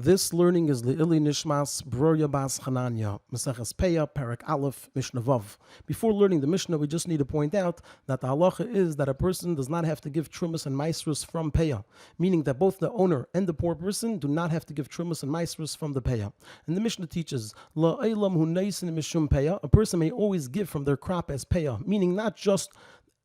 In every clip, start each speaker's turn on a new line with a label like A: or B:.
A: This learning is Le'ili Nishmas Broya Bas Chananya, Maseches Peah, Perek Aleph, Mishnah Vav. Before learning the Mishnah, we just need to point out that the halacha is that a person does not have to give trumas and maasros from Peah, meaning that both the owner and the poor person do not have to give trumas and maasros from the Peah. And the Mishnah teaches, La'elam hu neisin mishum Peah, a person may always give from their crop as Peah, meaning not just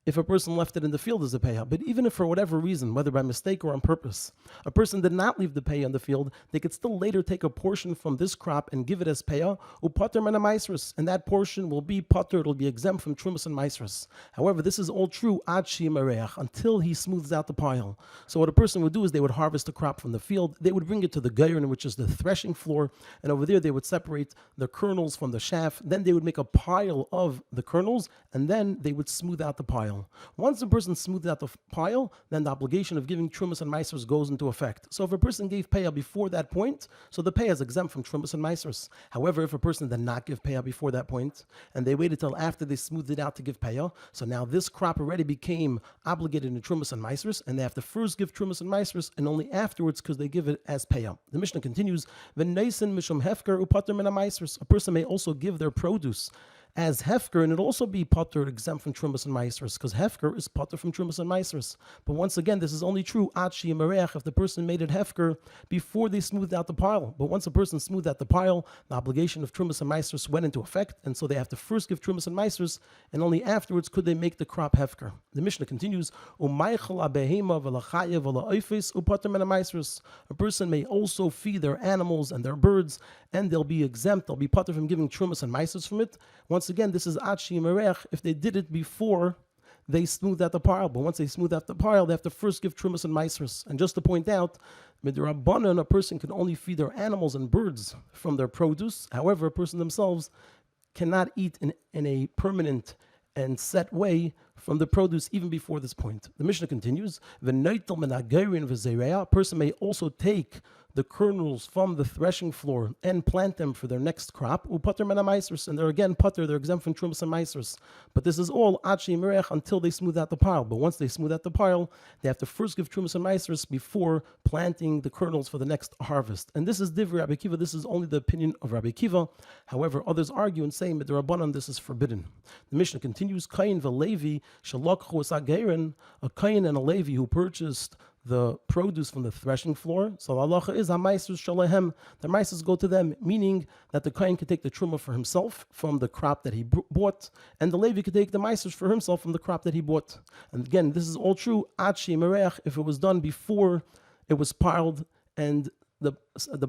A: if a person left it in the field as a peah, but even if for whatever reason, whether by mistake or on purpose, a person did not leave the peah in the field, they could still later take a portion from this crop and give it as peah, upater mena maasros, and that portion will be pater, it'll be exempt from trumas and maasros. However, this is all true ad shimareach, until he smooths out the pile. So what a person would do is they would harvest the crop from the field, they would bring it to the geirin, which is the threshing floor, and over there they would separate the kernels from the chaff, then they would make a pile of the kernels, and then they would smooth out the pile. Once a person smoothed out the pile, then the obligation of giving trumas and maasros goes into effect. So if a person gave peah before that point, so the peah is exempt from trumas and maasros. However, if a person did not give peah before that point, and they waited till after they smoothed it out to give peah, so now this crop already became obligated in trumas and maasros, and they have to first give trumas and maasros, and only afterwards because they give it as peah. The Mishnah continues, "V'neisin mishum hefker upater min ha-maasros." A person may also give their produce as hefker, and it'll also be potter exempt from trumas and maasros, because hefker is potter from trumas and maasros. But once again, this is only true ad shimareach if the person made it hefker before they smoothed out the pile. But once a person smoothed out the pile, the obligation of trumas and maasros went into effect, and so they have to first give trumas and maasros, and only afterwards could they make the crop hefker. The Mishnah continues, a person may also feed their animals and their birds, and they'll be exempt, they'll be potter from giving trumas and maasros from it. Once again, this is ad shimareach if they did it before they smoothed out the pile. But once they smooth out the pile, they have to first give trumas and maasros. And just to point out, midrabanan, a person can only feed their animals and birds from their produce. However, a person themselves cannot eat in a permanent and set way from the produce even before this point. The Mishnah continues, a person may also take the kernels from the threshing floor and plant them for their next crop, and they're again putter, they're exempt from trumas and maasros. But this is all ad shimerech until they smooth out the pile. But once they smooth out the pile, they have to first give trumas and maasros before planting the kernels for the next harvest. And this is divrei Rabbi Kiva, this is only the opinion of Rabbi Kiva. However, others argue and say, midrabanan, this is forbidden. The Mishnah continues, Kain v'levi shalakchu es hageirin, a Kain and a Levi who purchased the produce from the threshing floor. So halacha is ha-maasros shalehem, the maasros go to them, meaning that the kohen could take the truma for himself from the crop that he bought, and the Levi could take the maasros for himself from the crop that he bought. And again, this is all true ad shimerech if it was done before it was piled and the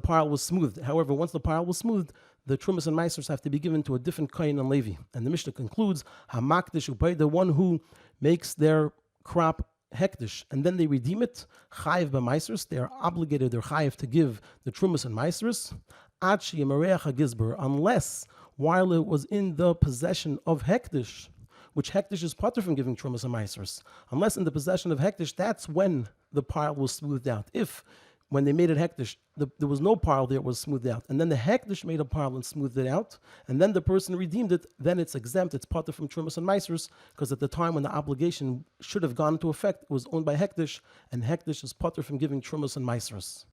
A: pile was smoothed. However, once the pile was smoothed, the trumas and maasros have to be given to a different kohen and Levi. And the Mishnah concludes, ha-makdish upay, the one who makes their crop hektish, and then they redeem it, chayiv b'maasros, they are obligated, they're chayiv to give the trumas and maasros, ad sheyimareach hagizber, unless while it was in the possession of hektish, which hektish is potter from giving trumas and maasros, unless in the possession of hektish, that's when the pile was smoothed out. If when they made it hektish, there was no pile there, it was smoothed out. And then the hektish made a pile and smoothed it out. And then the person redeemed it, then it's exempt, it's potter from trumas and maasros, because at the time when the obligation should have gone into effect, it was owned by hektish, and hektish is potter from giving trumas and maasros.